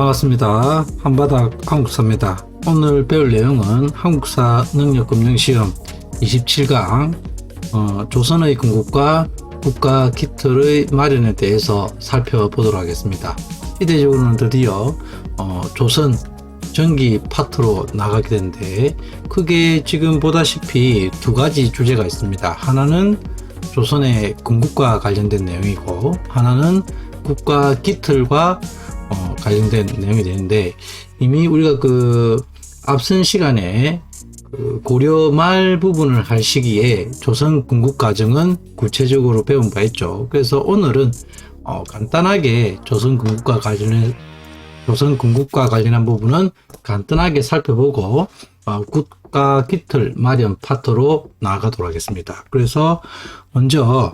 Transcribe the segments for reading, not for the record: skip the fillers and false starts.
반갑습니다. 한바닥 한국사입니다. 오늘 배울 내용은 한국사 능력검증시험 27강 조선의 건국과 국가 기틀의 마련에 대해서 살펴보도록 하겠습니다. 이대적으로는 드디어 조선 전기 파트로 나가게 되는데, 크게 지금 보다시피 두 가지 주제가 있습니다. 하나는 조선의 건국과 관련된 내용이고, 하나는 국가 기틀과 관련된 내용이 되는데, 이미 우리가 앞선 시간에 고려 말 부분을 할 시기에 조선 건국 과정은 구체적으로 배운 바 있죠. 그래서 오늘은 간단하게 조선 건국과 관련한 부분은 간단하게 살펴보고 국가 기틀 마련 파트로 나아가도록 하겠습니다. 그래서 먼저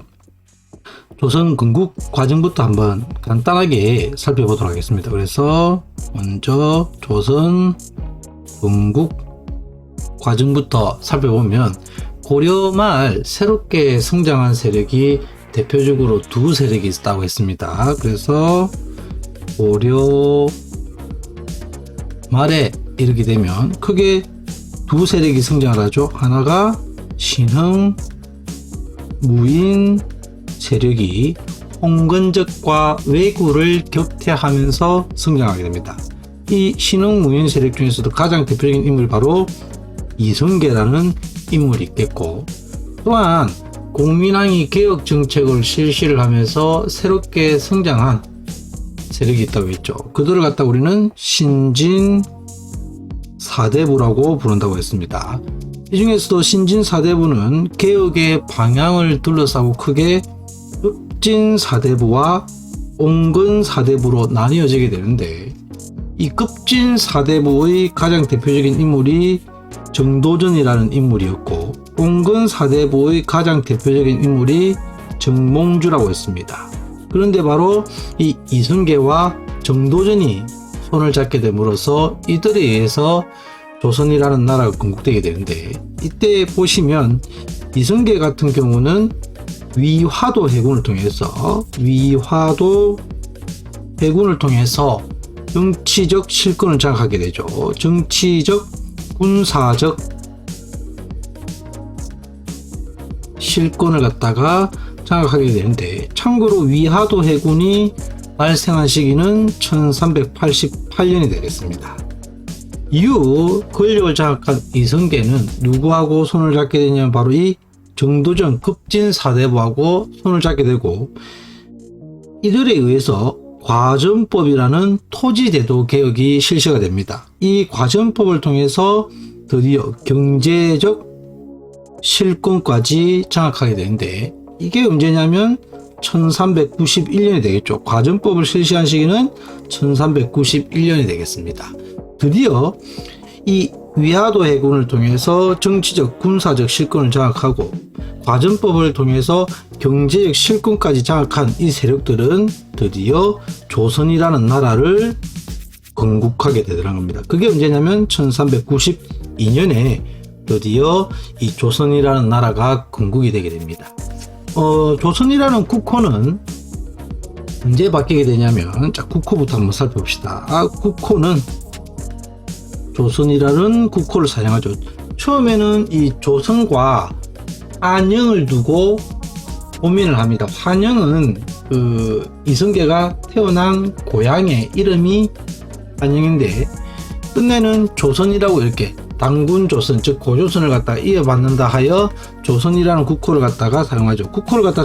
조선 건국 과정부터 한번 간단하게 살펴보도록 하겠습니다. 그래서 먼저 조선 건국 과정부터 살펴보면, 고려 말 새롭게 성장한 세력이 대표적으로 두 세력이 있다고 했습니다. 그래서 고려 말에 이르게 되면 크게 두 세력이 성장을 하죠. 하나가 신흥 무인 세력이 홍건적과 왜구를 격퇴하면서 성장하게 됩니다. 이 신흥 무인 세력 중에서도 가장 대표적인 인물이 바로 이성계라는 인물이 있겠고, 또한 공민왕이 개혁 정책을 실시를 하면서 새롭게 성장한 세력이 있다고 했죠. 그들을 갖다 우리는 신진 사대부라고 부른다고 했습니다. 이 중에서도 신진 사대부는 개혁의 방향을 둘러싸고 크게 급진 사대부와 옹건 사대부로 나뉘어지게 되는데, 이 급진 사대부의 가장 대표적인 인물이 정도전이라는 인물이었고, 옹건 사대부의 가장 대표적인 인물이 정몽주라고 했습니다. 그런데 바로 이 이성계와 정도전이 손을 잡게 됨으로써 이들에 의해서 조선이라는 나라가 건국되게 되는데, 이때 보시면 이성계 같은 경우는 위화도 해군을 통해서 정치적 실권을 장악하게 되죠. 정치적 군사적 실권을 갖다가 장악하게 되는데, 참고로 위화도 해군이 발생한 시기는 1388년이 되겠습니다. 이후 권력을 장악한 이성계는 누구하고 손을 잡게 되냐면 바로 이 정도전 급진 사대부하고 손을 잡게 되고, 이들에 의해서 과전법이라는 토지제도 개혁이 실시가 됩니다. 이 과전법을 통해서 드디어 경제적 실권까지 장악하게 되는데, 이게 언제냐면 1391년이 되겠죠. 과전법을 실시한 시기는 1391년이 되겠습니다. 드디어 이 위화도 해군을 통해서 정치적 군사적 실권을 장악하고, 과전법을 통해서 경제적 실권까지 장악한 이 세력들은 드디어 조선이라는 나라를 건국하게 되더라는 겁니다. 그게 언제냐면 1392년에 드디어 이 조선이라는 나라가 건국이 되게 됩니다. 조선이라는 국호는 언제 바뀌게 되냐면, 자, 국호부터 한번 살펴봅시다. 국호는 조선이라는 국호를 사용하죠. 처음에는 이 조선과 환영을 두고 고민을 합니다. 환영은 이성계가 태어난 고향의 이름이 환영인데, 끝내는 조선이라고 이렇게 당군조선, 즉 고조선을 갖다가 이어받는다 하여 조선이라는 국호를 갖다가 사용하죠.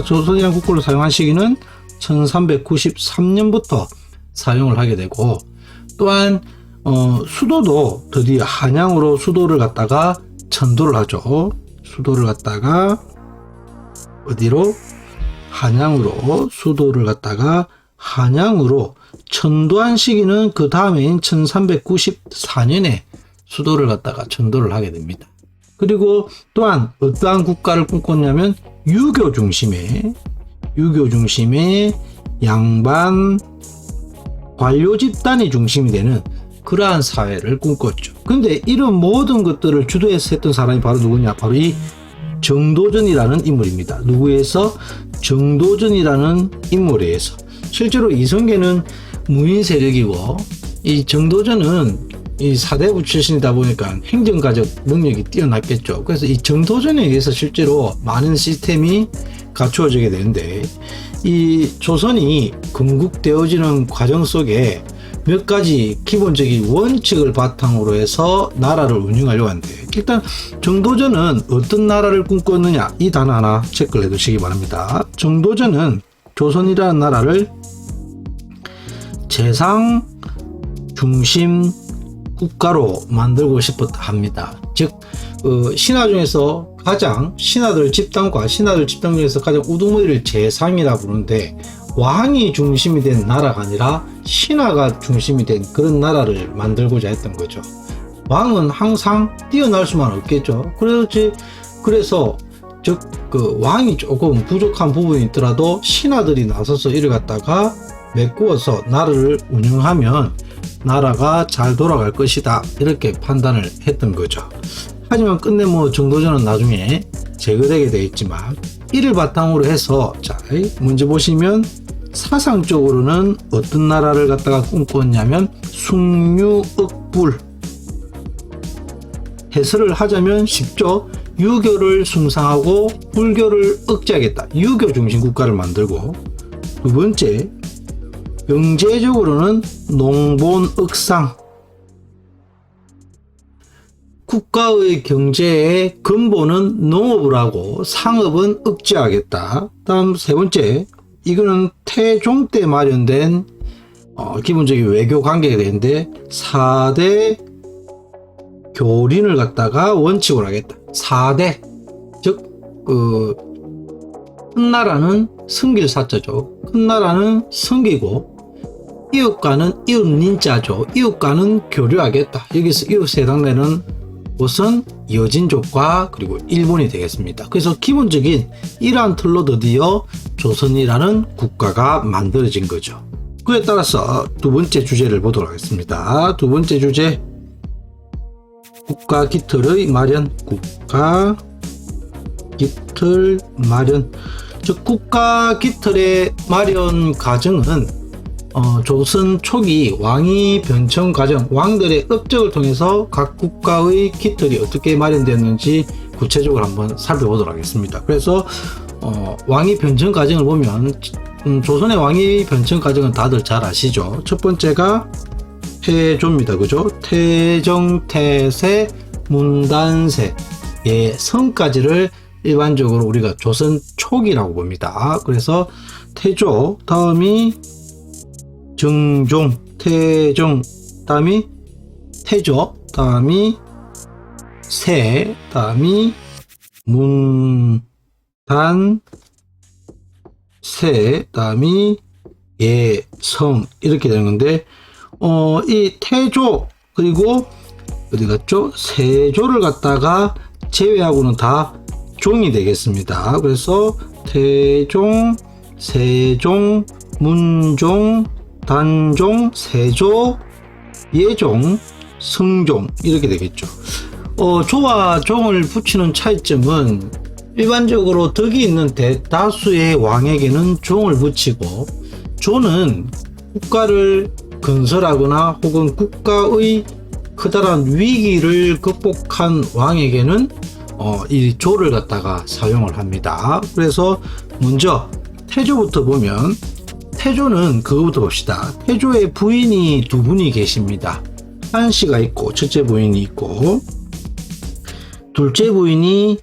조선이라는 국호를 사용한 시기는 1393년부터 사용을 하게 되고, 또한 수도도 드디어 한양으로 수도를 갖다가 천도를 하죠. 수도를 갖다가 어디로? 한양으로 수도를 갖다가 한양으로 천도한 시기는 그 다음에인 1394년에 수도를 갖다가 천도를 하게 됩니다. 그리고 또한 어떠한 국가를 꿈꿨냐면 유교 중심의 양반 관료 집단이 중심이 되는 그러한 사회를 꿈꿨죠. 근데 이런 모든 것들을 주도해서 했던 사람이 바로 누구냐? 바로 이 정도전이라는 인물입니다. 누구에서? 정도전이라는 인물에 의해서. 실제로 이성계는 무인 세력이고 이 정도전은 이 사대부 출신이다 보니까 행정가적 능력이 뛰어났겠죠. 그래서 이 정도전에 의해서 실제로 많은 시스템이 갖추어지게 되는데, 이 조선이 건국되어지는 과정 속에 몇 가지 기본적인 원칙을 바탕으로 해서 나라를 운영하려고 하는데, 일단 정도전은 어떤 나라를 꿈꿨느냐, 이 단어 하나 체크를 해두시기 바랍니다. 정도전은 조선이라는 나라를 재상 중심 국가로 만들고 싶었다 합니다. 즉 신하 중에서 가장 신하들 집단과 신하들 집단 중에서 가장 우두머리를 재상이라 부르는데, 왕이 중심이 된 나라가 아니라 신하가 중심이 된 그런 나라를 만들고자 했던 거죠. 왕은 항상 뛰어날 수만 없겠죠. 그래서 즉 그 왕이 조금 부족한 부분이 있더라도 신하들이 나서서 이를 갖다가 메꾸어서 나라를 운영하면 나라가 잘 돌아갈 것이다, 이렇게 판단을 했던 거죠. 하지만 끝내 정도전은 나중에 제거되게 되어 있지만, 이를 바탕으로 해서 자 문제 보시면 사상적으로는 어떤 나라를 갖다가 꿈꿨냐면 숭유억불. 해설을 하자면 쉽죠. 유교를 숭상하고 불교를 억제하겠다, 유교 중심 국가를 만들고, 두 번째 경제적으로는 농본억상. 국가의 경제의 근본은 농업을 하고 상업은 억제하겠다. 다음 세 번째, 이거는 태종 때 마련된 기본적인 외교 관계가 되는데, 4대 교린을 갖다가 원칙으로 하겠다. 4대, 즉 큰 나라는 성길 사자죠. 큰 나라는 성기고, 이웃과는 이웃닌자죠. 이웃과는 교류하겠다. 여기서 이웃에 해당되는 곳은 여진족과 그리고 일본이 되겠습니다. 그래서 기본적인 이러한 틀로 드디어 조선이라는 국가가 만들어진 거죠. 그에 따라서 두 번째 주제를 보도록 하겠습니다. 두 번째 주제, 국가 기틀의 마련. 국가 기틀 마련. 즉 국가 기틀의 마련 과정은 조선 초기 왕위 변청 과정, 왕들의 업적을 통해서 각 국가의 기틀이 어떻게 마련되었는지 구체적으로 한번 살펴보도록 하겠습니다. 그래서 왕위 변청 과정을 보면 조선의 왕위 변청 과정은 다들 잘 아시죠. 첫 번째가 태조입니다. 그죠? 태정, 태세, 문단세, 예, 성까지를 일반적으로 우리가 조선 초기라고 봅니다. 그래서 태조, 다음이 정종, 태종, 다음이 태조, 다음이 세, 다음이 문단, 세, 다음이 예, 성, 이렇게 되는 건데, 이 태조, 그리고 어디 갔죠? 세조를 갖다가 제외하고는 다 종이 되겠습니다. 그래서 태종, 세종, 문종, 단종, 세조, 예종, 성종, 이렇게 되겠죠. 조와 종을 붙이는 차이점은 일반적으로 덕이 있는 대다수의 왕에게는 종을 붙이고, 조는 국가를 건설하거나 혹은 국가의 커다란 위기를 극복한 왕에게는 이 조를 갖다가 사용을 합니다. 그래서 먼저 태조부터 보면, 태조는 그거부터 봅시다. 태조의 부인이 두 분이 계십니다. 한씨가 있고, 첫째 부인이 있고, 둘째 부인이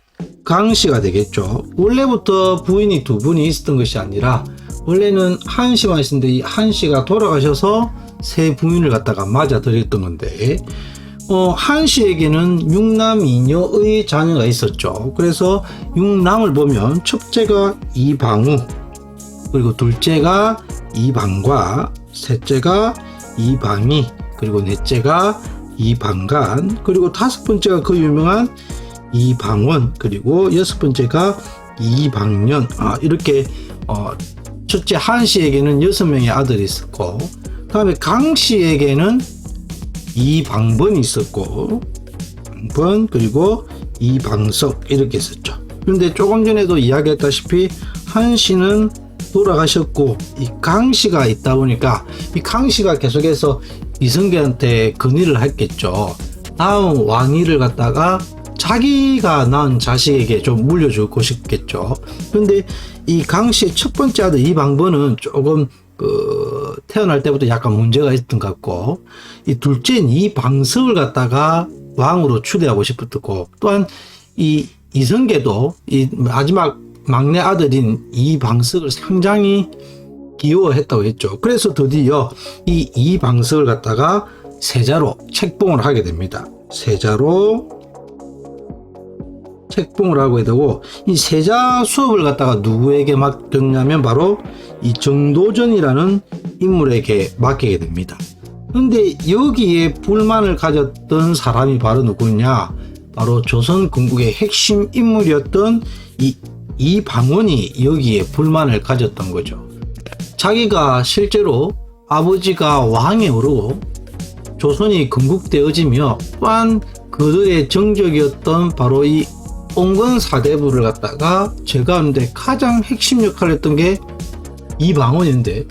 강씨가 되겠죠. 원래부터 부인이 두 분이 있었던 것이 아니라, 원래는 한씨만 있었는데 이 한씨가 돌아가셔서 세 부인을 갖다가 맞아들였던 건데, 한씨에게는 6남 2녀의 자녀가 있었죠. 그래서 6남을 보면 첫째가 이방우, 그리고 둘째가 이방과, 셋째가 이방이, 그리고 넷째가 이방간, 그리고 다섯 번째가 그 유명한 이방원, 그리고 여섯 번째가 이방년. 이렇게 첫째 한씨에게는 6명의 아들이 있었고, 다음에 강씨에게는 이방번이 있었고, 방번, 그리고 이방석, 이렇게 있었죠. 그런데 조금 전에도 이야기했다시피 한씨는 돌아가셨고, 이 강씨가 있다 보니까 이 강씨가 계속해서 이성계한테 건의를 했겠죠. 다음 왕위를 갖다가 자기가 낳은 자식에게 좀 물려주고 싶겠죠. 그런데 이 강씨의 첫 번째 아들 이방번은 조금 태어날 때부터 약간 문제가 있던 것 같고, 이 둘째인 이방석을 갖다가 왕으로 추대하고 싶었고, 또한 이 이성계도 이 마지막 막내 아들인 이방석을 상당히 기여했다고 했죠. 그래서 드디어 이 이방석을 갖다가 세자로 책봉을 하게 됩니다. 세자로 책봉을 하게 되고, 이 세자 수업을 갖다가 누구에게 맡겼냐면 바로 이 정도전이라는 인물에게 맡기게 됩니다. 근데 여기에 불만을 가졌던 사람이 바로 누구냐? 바로 조선 건국의 핵심 인물이었던 이방원이 여기에 불만을 가졌던 거죠. 자기가 실제로 아버지가 왕에 오르고 조선이 건국되어지며, 또한 그들의 정적이었던 바로 이 온건 사대부를 갖다가 제거하는데 가장 핵심 역할을 했던 게 이방원인데,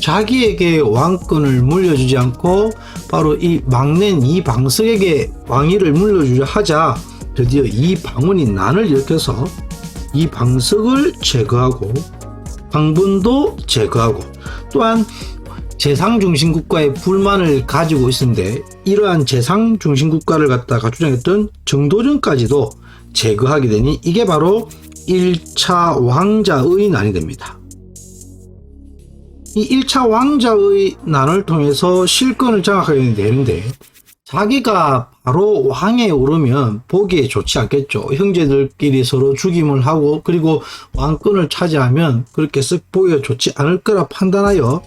자기에게 왕권을 물려주지 않고 바로 이 막내인 이방석에게 왕위를 물려주려 하자 드디어 이방원이 난을 일으켜서 이방석을 제거하고 방분도 제거하고, 또한 재상중심국가의 불만을 가지고 있었는데 이러한 재상중심국가를 갖다가 주장했던 정도전까지도 제거하게 되니 이게 바로 1차 왕자의 난이 됩니다. 이 1차 왕자의 난을 통해서 실권을 장악하게 되는데, 자기가 바로 왕에 오르면 보기에 좋지 않겠죠. 형제들끼리 서로 죽임을 하고 그리고 왕권을 차지하면 그렇게 쓱 보기가 좋지 않을 거라 판단하여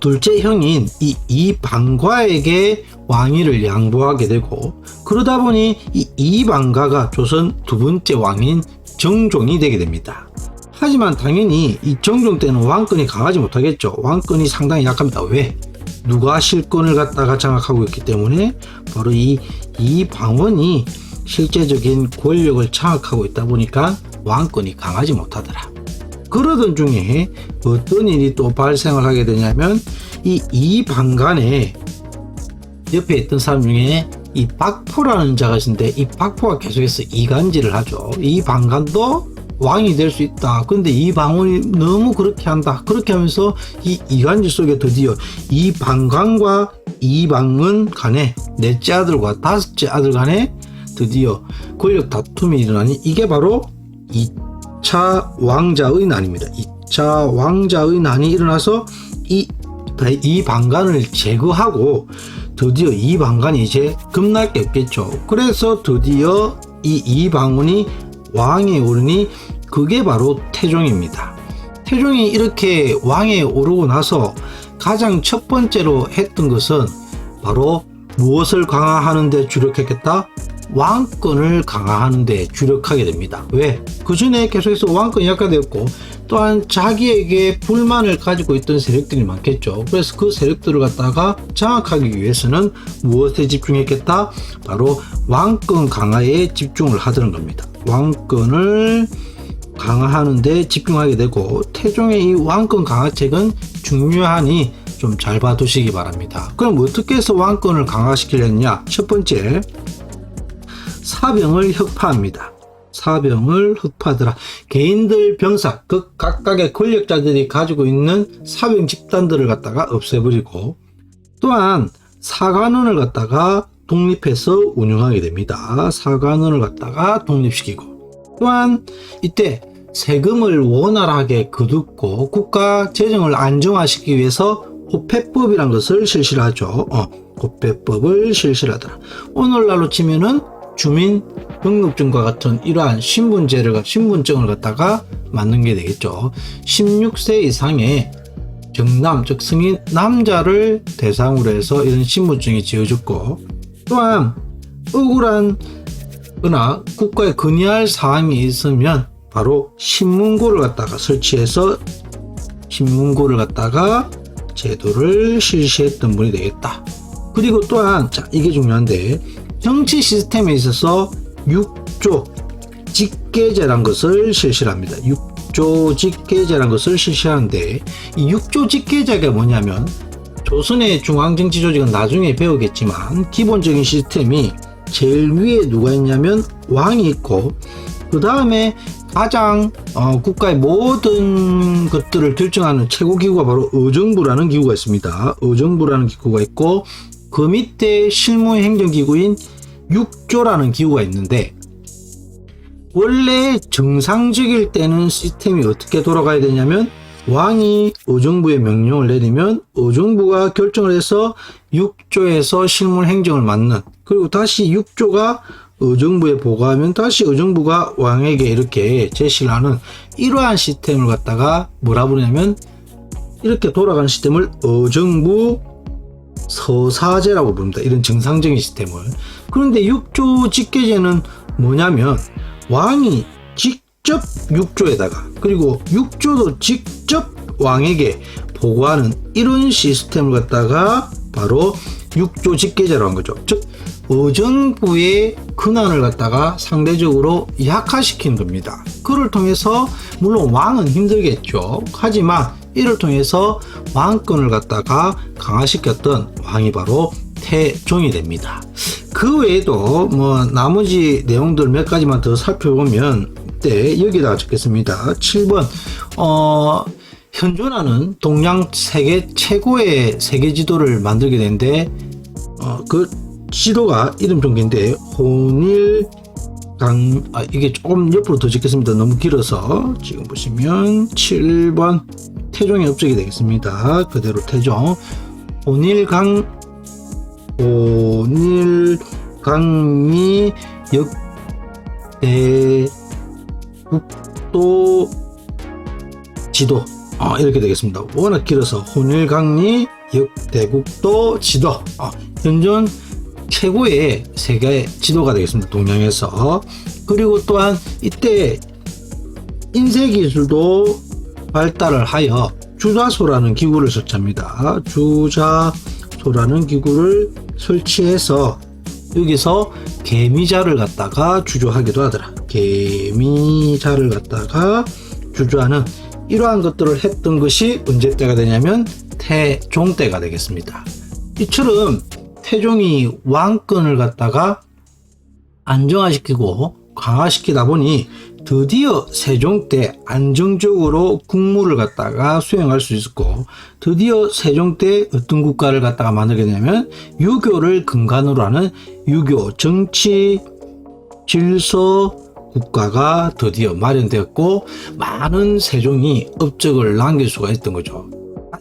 둘째 형인 이 이방과에게 왕위를 양보하게 되고, 그러다 보니 이 이방가가 조선 두 번째 왕인 정종이 되게 됩니다. 하지만 당연히 이 정종 때는 왕권이 강하지 못하겠죠. 왕권이 상당히 약합니다. 왜? 누가 실권을 갖다가 장악하고 있기 때문에 바로 이 이방원이 실제적인 권력을 장악하고 있다 보니까 왕권이 강하지 못하더라. 그러던 중에 어떤 일이 또 발생을 하게 되냐면, 이 이방간에 옆에 있던 사람 중에 이 박포라는 자가 있는데, 이 박포가 계속해서 이간질을 하죠. 이 방간도 왕이 될 수 있다. 근데 이 방원이 너무 그렇게 한다. 그렇게 하면서 이 이간질 속에 드디어 이 방간과 이방은 간에 넷째 아들과 다섯째 아들 간에 드디어 권력 다툼이 일어나니 이게 바로 2차 왕자의 난입니다. 2차 왕자의 난이 일어나서 이 방간을 제거하고 드디어 이 방간이 이제 겁날 게 없겠죠. 그래서 드디어 이 이방원이 왕에 오르니 그게 바로 태종입니다. 태종이 이렇게 왕에 오르고 나서 가장 첫 번째로 했던 것은 바로 무엇을 강화하는 데 주력했겠다? 왕권을 강화하는 데 주력하게 됩니다. 왜? 그 전에 계속해서 왕권이 약화되었고, 또한 자기에게 불만을 가지고 있던 세력들이 많겠죠. 그래서 그 세력들을 갖다가 장악하기 위해서는 무엇에 집중했겠다? 바로 왕권 강화에 집중을 하더는 겁니다. 왕권을 강화하는 데 집중하게 되고, 태종의 이 왕권 강화책은 중요하니 좀 잘 봐두시기 바랍니다. 그럼 어떻게 해서 왕권을 강화시키려느냐? 첫 번째, 사병을 혁파합니다. 사병을 혁파하더라. 개인들 병사, 그 각각의 권력자들이 가지고 있는 사병 집단들을 갖다가 없애버리고, 또한 사관원을 갖다가 독립해서 운영하게 됩니다. 사관원을 갖다가 독립시키고, 또한 이때 세금을 원활하게 거둡고 국가 재정을 안정화시키기 위해서 호패법이란 것을 실시를 하죠. 호패법을 실시하더라. 오늘날로 치면은 주민 등록증과 같은 이러한 신분증을 갖다가 만든 게 되겠죠. 16세 이상의 정남, 즉 성인 남자를 대상으로 해서 이런 신분증이 지어졌고, 또한 억울한 거나 국가에 건의할 사항이 있으면 바로 신문고를 갖다가 설치해서 신문고를 갖다가 제도를 실시했던 분이 되겠다. 그리고 또한 이게 중요한데, 정치 시스템에 있어서 6조 직계제란 것을 실시합니다. 6조 직계제란 것을 실시하는데, 이 6조 직계제가 뭐냐면 조선의 중앙정치조직은 나중에 배우겠지만 기본적인 시스템이 제일 위에 누가 있냐면 왕이 있고, 그 다음에 가장 국가의 모든 것들을 결정하는 최고기구가 바로 의정부라는 기구가 있습니다. 의정부라는 기구가 있고, 그 밑에 실무행정기구인 육조라는 기구가 있는데, 원래 정상적일 때는 시스템이 어떻게 돌아가야 되냐면 왕이 의정부에 명령을 내리면 의정부가 결정을 해서 육조에서 실무행정을 맡는, 그리고 다시 육조가 의정부에 보고하면 다시 의정부가 왕에게 이렇게 제시를 하는 이러한 시스템을 갖다가 뭐라 부르냐면, 이렇게 돌아가는 시스템을 의정부 서사제라고 부릅니다. 이런 정상적인 시스템을. 그런데 육조 직계제는 뭐냐면 왕이 직접 육조에다가, 그리고 육조도 직접 왕에게 보고하는 이런 시스템을 갖다가 바로 육조 직계제라고 한 거죠. 즉 의정부의 권한을 갖다가 상대적으로 약화시킨 겁니다. 그를 통해서 물론 왕은 힘들겠죠. 하지만 이를 통해서 왕권을 갖다가 강화시켰던 왕이 바로 태종이 됩니다. 그 외에도 뭐 나머지 내용들 몇 가지만 더 살펴보면, 이때 여기다가 적겠습니다. 7번 현존하는 동양 세계 최고의 세계 지도를 만들게 되는데, 그 지도가 이름 종기인데 이게 조금 옆으로 더 적겠습니다. 너무 길어서. 지금 보시면 7번 태종의 업적이 되겠습니다. 그대로 태종. 혼일강리 역대국도 지도, 이렇게 되겠습니다. 워낙 길어서 혼일강리 역대국도 지도, 현존 최고의 세계 지도가 되겠습니다. 동양에서. 그리고 또한 이때 인쇄기술도 발달을 하여 주자소라는 기구를 설치합니다. 주자소라는 기구를 설치해서 여기서 개미자를 갖다가 주조하기도 하더라. 개미자를 갖다가 주조하는 이러한 것들을 했던 것이 언제 때가 되냐면 태종 때가 되겠습니다. 이처럼 태종이 왕권을 갖다가 안정화시키고 강화시키다 보니 드디어 세종 때 안정적으로 국무를 갖다가 수행할 수 있었고, 드디어 세종 때 어떤 국가를 갖다가 만들게 되냐면 유교를 근간으로 하는 유교 정치 질서 국가가 드디어 마련되었고, 많은 세종이 업적을 남길 수가 있던 거죠.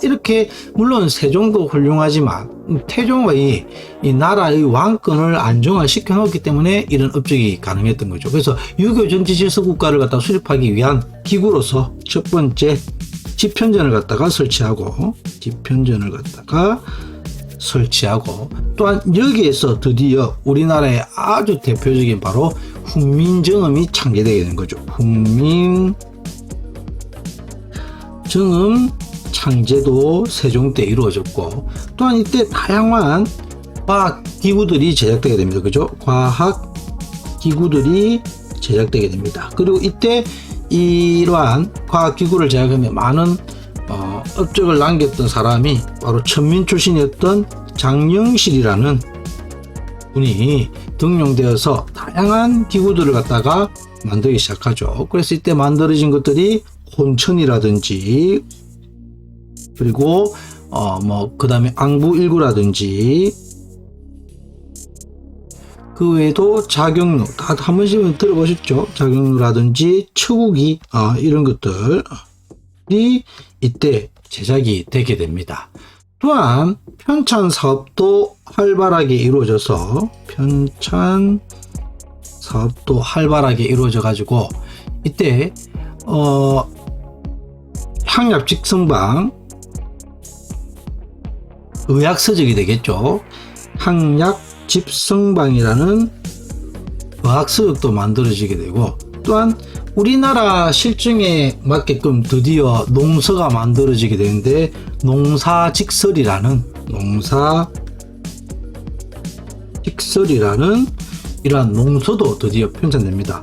이렇게 물론 세종도 훌륭하지만 태종의 이 나라의 왕권을 안정화시켜 놓았기 때문에 이런 업적이 가능했던 거죠. 그래서 유교 정치 질서 국가를 갖다 수립하기 위한 기구로서 첫 번째 집현전을 갖다가 설치하고, 또한 여기에서 드디어 우리나라의 아주 대표적인 바로 훈민정음이 창제되게 된 거죠. 훈민정음 창제도 세종 때 이루어졌고, 또한 이때 다양한 과학 기구들이 제작되게 됩니다. 그죠? 과학 기구들이 제작되게 됩니다. 그리고 이때 이러한 과학 기구를 제작하며 많은 업적을 남겼던 사람이 바로 천민 출신이었던 장영실이라는 분이 등용되어서 다양한 기구들을 갖다가 만들기 시작하죠. 그래서 이때 만들어진 것들이 혼천이라든지, 그리고 그 다음에 앙부일구라든지, 그 외에도 자경루, 다 한 번씩은 들어보셨죠? 자경루라든지 처국이, 이런 것들이 이때 제작이 되게 됩니다. 또한 편찬 사업도 활발하게 이루어져서, 가지고 이때 항약직성방, 의학서적이 되겠죠. 항약집성방이라는 의학서적도 만들어지게 되고, 또한 우리나라 실정에 맞게끔 드디어 농서가 만들어지게 되는데, 농사직설이라는 이러한 농서도 드디어 편찬됩니다.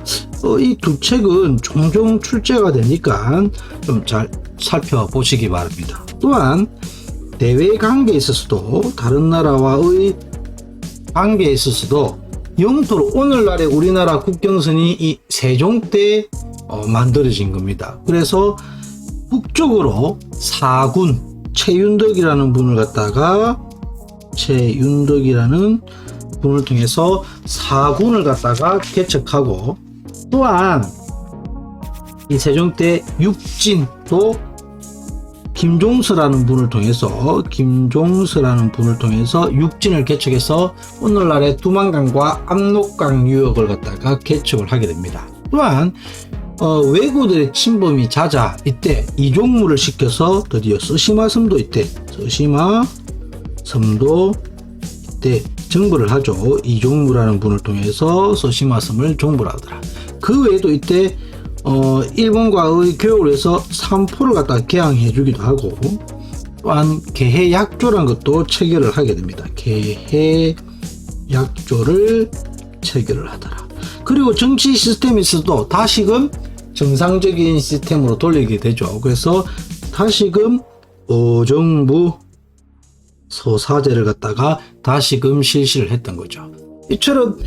이 두 책은 종종 출제가 되니까 좀 잘 살펴보시기 바랍니다. 또한 대외 관계에 있어서도 다른 나라와의 관계에 있어서도 영토로 오늘날의 우리나라 국경선이 이 세종 때 만들어진 겁니다. 그래서 북쪽으로 사군 최윤덕이라는 분을 갖다가 최윤덕이라는 분을 통해서 사군을 갖다가 개척하고, 또한 이 세종 때 육진도 김종서라는 분을 통해서 육진을 개척해서 오늘날의 두만강과 압록강 유역을 갖다가 개척을 하게 됩니다. 또한 왜구들의 침범이 잦아 이때 이종무를 시켜서 드디어 서시마섬도 이때 정벌을 하죠. 이종무라는 분을 통해서 서시마섬을 정벌을 하더라. 그 외에도 이때 일본과의 교역을 해서 삼포를 갖다가 개항해 주기도 하고, 또한 개해약조라는 것도 체결을 하게 됩니다. 개해약조를 체결을 하더라. 그리고 정치 시스템에서도 다시금 정상적인 시스템으로 돌리게 되죠. 그래서 다시금 어정부 서사제를 갖다가 다시금 실시를 했던 거죠. 이처럼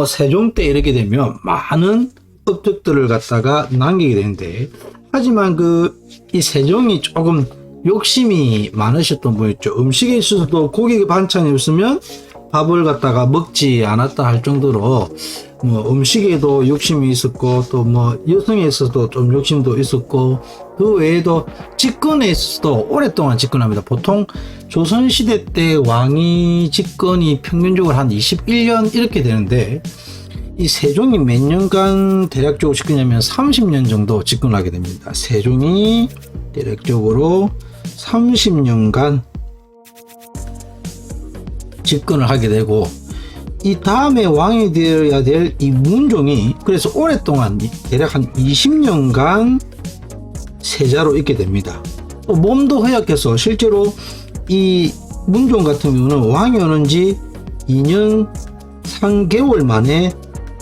세종 때 이렇게 되면 많은 업적들을 갖다가 남기게 되는데, 하지만 이 세종이 조금 욕심이 많으셨던 분이었죠. 음식에 있어서도 고기 반찬이 없으면 밥을 갖다가 먹지 않았다 할 정도로 음식에도 욕심이 있었고, 또 여성에 있어서도 좀 욕심도 있었고, 그 외에도 집권에 있어서도 오랫동안 집권합니다. 보통 조선시대 때 왕이 집권이 평균적으로 한 21년 이렇게 되는데, 이 세종이 몇 년간 대략적으로 집권하면 30년 정도 집권하게 됩니다. 세종이 대략적으로 30년간 집권을 하게 되고, 이 다음에 왕이 되어야 될 이 문종이 그래서 오랫동안 대략 한 20년간 세자로 있게 됩니다. 또 몸도 허약해서 실제로 이 문종 같은 경우는 왕이 오는 지 2년 3개월 만에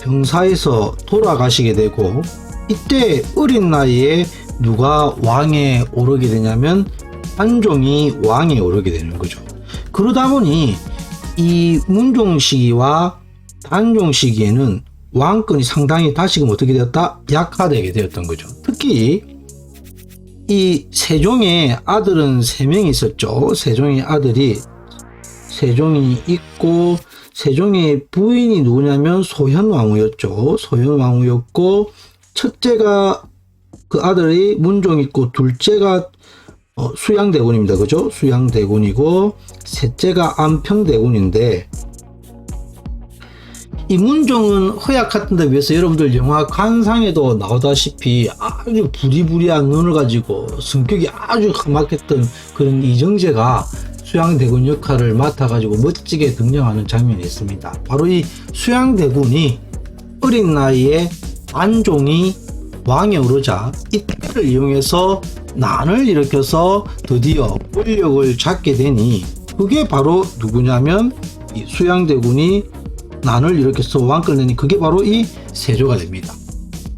병사에서 돌아가시게 되고, 이때 어린 나이에 누가 왕에 오르게 되냐면 단종이 왕에 오르게 되는 거죠. 그러다 보니 이 문종 시기와 단종 시기에는 왕권이 상당히 다시금 어떻게 되었다? 약화되게 되었던 거죠. 특히 이 세종의 아들은 3명이 있었죠. 세종의 아들이 세종이 있고, 세종의 부인이 누구냐면 소현왕후였죠. 소현왕후였고, 첫째가 그 아들이 문종 있고, 둘째가 수양대군입니다. 그죠? 수양대군이고, 셋째가 안평대군인데, 이 문종은 허약했던 데 비해서 여러분들 영화 관상에도 나오다시피 아주 부리부리한 눈을 가지고 성격이 아주 험악했던 그런 이정재가 수양대군 역할을 맡아가지고 멋지게 등장하는 장면이 있습니다. 바로 이 수양대군이 어린 나이에 안종이 왕에 오르자 이때를 이용해서 난을 일으켜서 드디어 권력을 잡게 되니, 그게 바로 누구냐면 이 수양대군이 난을 일으켜서 왕권을 내니 그게 바로 이 세조가 됩니다.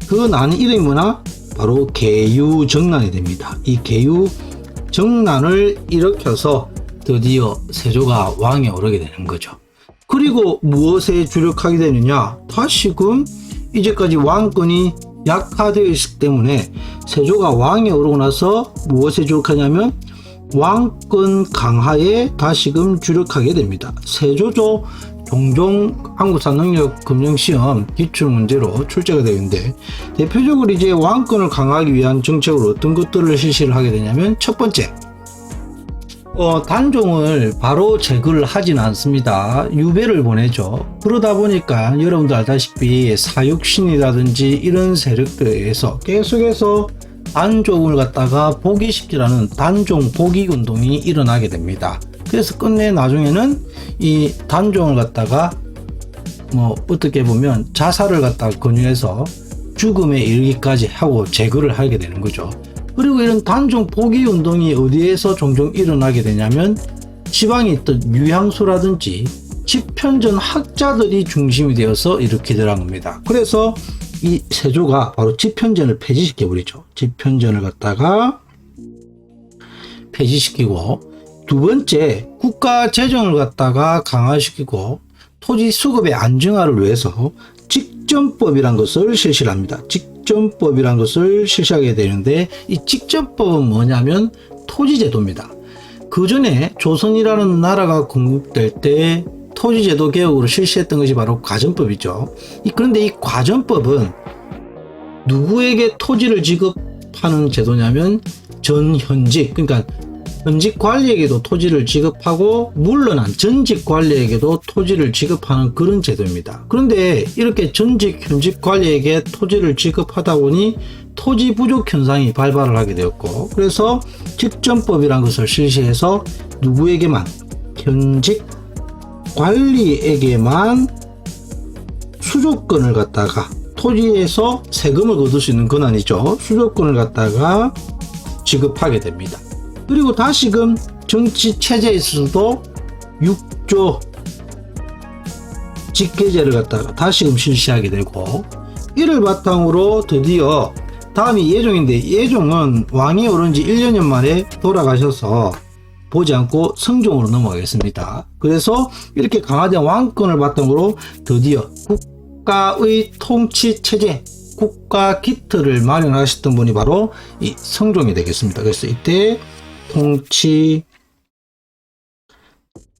그 난 이름이 뭐냐? 바로 계유정난이 됩니다. 이 계유정난을 일으켜서 드디어 세조가 왕에 오르게 되는 거죠. 그리고 무엇에 주력하게 되느냐? 다시금 이제까지 왕권이 약화되어 있기 때문에 세조가 왕에 오르고 나서 무엇에 주력하냐면 왕권 강화에 다시금 주력하게 됩니다. 세조조 종종 한국사 능력 검정시험 기출문제로 출제가 되는데, 대표적으로 이제 왕권을 강화하기 위한 정책으로 어떤 것들을 실시를 하게 되냐면, 첫 번째, 단종을 바로 제거를 하지는 않습니다. 유배를 보내죠. 그러다 보니까 여러분들 알다시피 사육신이라든지 이런 세력들에 의해서 계속해서 단종을 갖다가 포기시키라는 단종 포기 운동이 일어나게 됩니다. 그래서 끝내 나중에는 이 단종을 갖다가 어떻게 보면 자살을 갖다가 권유해서 죽음에 이르기까지 하고 제거를 하게 되는 거죠. 그리고 이런 단종 포기 운동이 어디에서 종종 일어나게 되냐면 지방에 있던 유향수라든지 집현전 학자들이 중심이 되어서 일으키더란 겁니다. 그래서 이 세조가 바로 집현전을 폐지시켜 버리죠. 집현전을 갖다가 폐지시키고, 두 번째, 국가 재정을 갖다가 강화시키고 토지 수급의 안정화를 위해서 직전법이란 것을 실시를 합니다. 직전법이란 것을 실시하게 되는데, 이 직전법은 뭐냐면 토지제도입니다. 그 전에 조선이라는 나라가 건국될 때 토지제도 개혁으로 실시했던 것이 바로 과전법이죠. 그런데 이 과전법은 누구에게 토지를 지급하는 제도냐면 전현직, 그러니까 현직 관리에게도 토지를 지급하고 물러난 전직 관리에게도 토지를 지급하는 그런 제도입니다. 그런데 이렇게 전직, 현직 관리에게 토지를 지급하다 보니 토지 부족 현상이 발발을 하게 되었고, 그래서 직전법이라는 것을 실시해서 누구에게만, 현직 관리에게만 수조권을 갖다가, 토지에서 세금을 거둘 수 있는 권한이죠. 수조권을 갖다가 지급하게 됩니다. 그리고 다시금 정치 체제에 있어서도 6조 직계제를 갖다가 다시금 실시하게 되고, 이를 바탕으로 드디어 다음이 예종인데, 예종은 왕이 오른 지 1년여 만에 돌아가셔서 보지 않고 성종으로 넘어가겠습니다. 그래서 이렇게 강화된 왕권을 바탕으로 드디어 국가의 통치 체제, 국가 기틀을 마련하셨던 분이 바로 이 성종이 되겠습니다. 그래서 이때 통치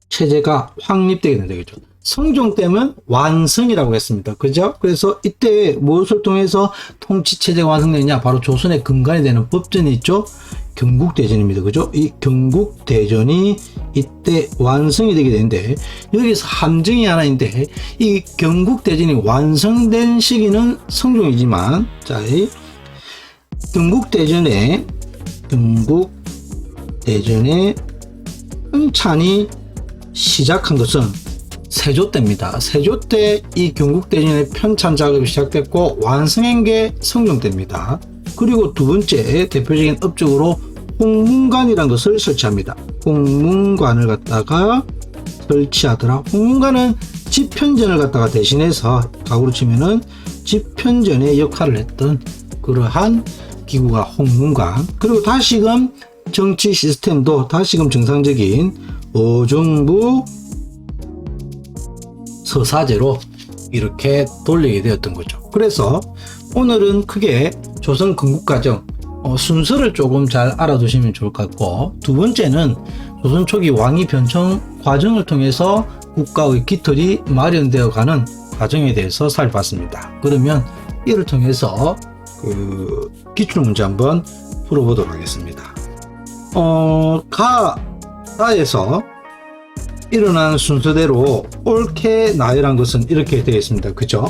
체제가 확립되게 되겠죠. 성종 때는 완성이라고 했습니다. 그죠? 그래서 이때 무엇을 통해서 통치 체제가 완성되느냐? 바로 조선의 근간이 되는 법전이 있죠. 경국대전입니다. 그죠? 이 경국대전이 이때 완성이 되게 되는데, 여기서 함정이 하나 있는데, 이 경국대전이 완성된 시기는 성종이지만, 자, 이 경국대전에 편찬이 시작한 것은 세조 때입니다. 세조 때 이 경국대전의 편찬 작업이 시작됐고, 완성한 게 성종 때입니다. 그리고 두 번째 대표적인 업적으로 홍문관이라는 것을 설치합니다. 홍문관을 갖다가 설치하더라. 홍문관은 집현전을 갖다가 대신해서 가구로 치면은 집현전의 역할을 했던 그러한 기구가 홍문관. 그리고 다시금 정치 시스템도 다시금 정상적인 어정부 서사제로 이렇게 돌리게 되었던 거죠. 그래서 오늘은 크게 조선 건국과정 순서를 조금 잘 알아두시면 좋을 것 같고, 두 번째는 조선 초기 왕위 변청 과정을 통해서 국가의 기틀이 마련되어 가는 과정에 대해서 살펴봤습니다. 그러면 이를 통해서 그 기출문제 한번 풀어보도록 하겠습니다. 가에서 일어난 순서대로 옳게 나열한 것은 이렇게 되겠습니다. 그죠?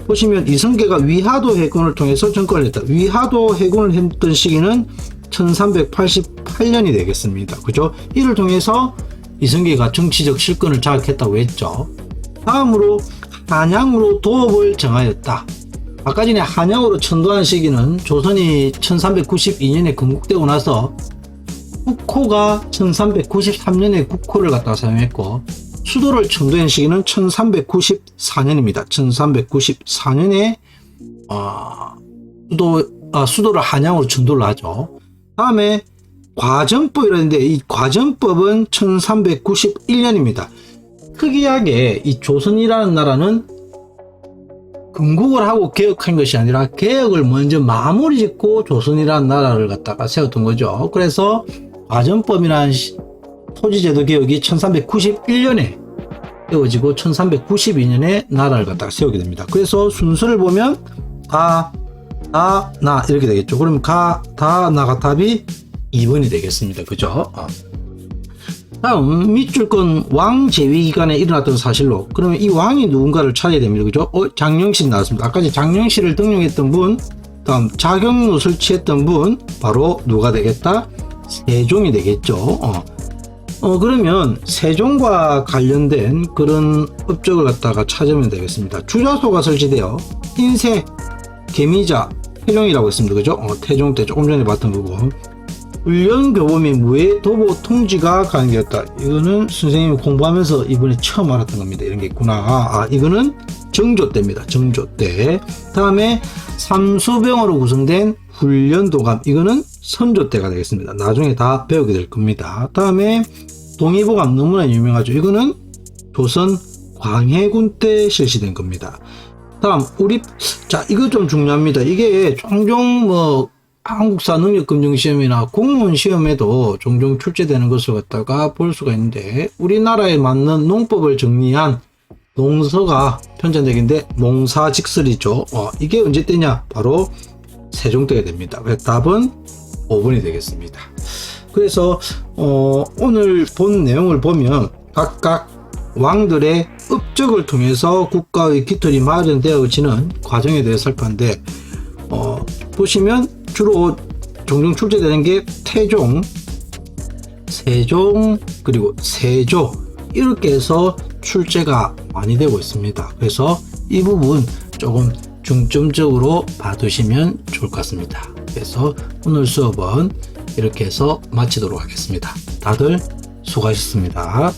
보시면 이성계가 위하도 해군을 통해서 정권을 했다. 위하도 해군을 했던 시기는 1388년이 되겠습니다. 그죠? 이를 통해서 이성계가 정치적 실권을 장악했다고 했죠. 다음으로 한양으로 도읍을 정하였다. 아까 전에 한양으로 천도한 시기는 조선이 1392년에 건국되고 나서 국호가 1393년에 국호를 갖다가 사용했고, 수도를 청도한 시기는 1394년입니다. 1394년에 수도를 한양으로 천도를 하죠. 다음에 과전법이라는데, 이 과전법은 1391년입니다. 특이하게 이 조선이라는 나라는 건국을 하고 개혁한 것이 아니라 개혁을 먼저 마무리 짓고 조선이라는 나라를 갖다가 세웠던 거죠. 그래서 과전법이라는 토지제도 개혁이 1391년에 세워지고 1392년에 나라를 갖다가 세우게 됩니다. 그래서 순서를 보면 가, 다, 나 이렇게 되겠죠. 그럼 가, 다, 나가 답이 2번이 되겠습니다. 그죠? 다음 밑줄건 왕 재위 기간에 일어났던 사실로, 그러면 이 왕이 누군가를 찾아야 됩니다. 그죠? 장영신 나왔습니다. 아까 장영신을 등용했던 분, 다음 자경로 설치했던 분, 바로 누가 되겠다? 세종이 되겠죠. 그러면 세종과 관련된 그런 업적을 갖다가 찾으면 되겠습니다. 주자소가 설치되어 흰색 개미자 태종이라고 했습니다. 그죠? 태종 때 조금 전에 봤던 거고, 훈련교범이 무예 도보 통지가 가능되었다. 이거는 선생님이 공부하면서 이번에 처음 알았던 겁니다. 이런 게 있구나. 이거는 정조 때입니다. 정조 때. 다음에 삼수병으로 구성된 훈련도감, 이거는 선조 때가 되겠습니다. 나중에 다 배우게 될 겁니다. 다음에 동의보감 너무나 유명하죠. 이거는 조선 광해군 때 실시된 겁니다. 다음 자 이거 좀 중요합니다. 이게 종종 뭐 한국사 능력검정시험이나 공무원 시험에도 종종 출제되는 것을 갖다가 볼 수가 있는데, 우리나라에 맞는 농법을 정리한 농서가 편찬되기인데 농사직설이죠. 이게 언제 때냐? 바로 세종 때가 됩니다. 그래서 답은 5번이 되겠습니다. 그래서 오늘 본 내용을 보면 각각 왕들의 업적을 통해서 국가의 깃털이 마련되어지는 과정에 대해 살펴봤는데, 보시면 주로 종종 출제되는 게 태종, 세종, 그리고 세조, 이렇게 해서 출제가 많이 되고 있습니다. 그래서 이 부분 조금 중점적으로 봐두시면 좋을 것 같습니다. 그래서 오늘 수업은 이렇게 해서 마치도록 하겠습니다. 다들 수고하셨습니다.